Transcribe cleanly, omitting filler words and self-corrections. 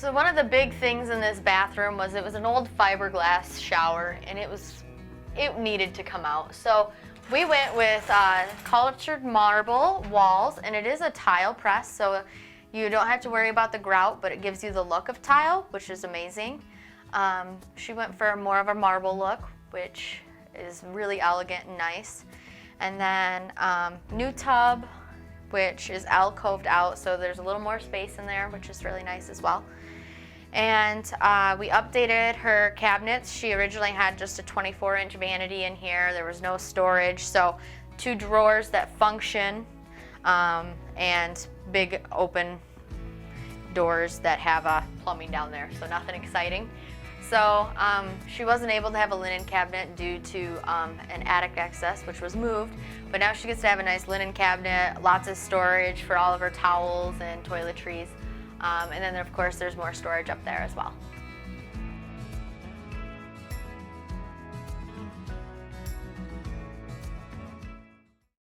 So one of the big things in this bathroom was it was an old fiberglass shower, and it needed to come out. So we went with cultured marble walls, and it is a tile press, so you don't have to worry about the grout, but it gives you the look of tile, which is amazing. She went for more of a marble look, which is really elegant and nice. And then new tub, which is alcoved out, so there's a little more space in there, which is really nice as well. And we updated her cabinets. She originally had just a 24-inch vanity in here. There was no storage, so 2 drawers that function and big open doors that have plumbing down there, so nothing exciting. So she wasn't able to have a linen cabinet due to an attic access, which was moved, but now she gets to have a nice linen cabinet, lots of storage for all of her towels and toiletries. And then of course there's more storage up there as well.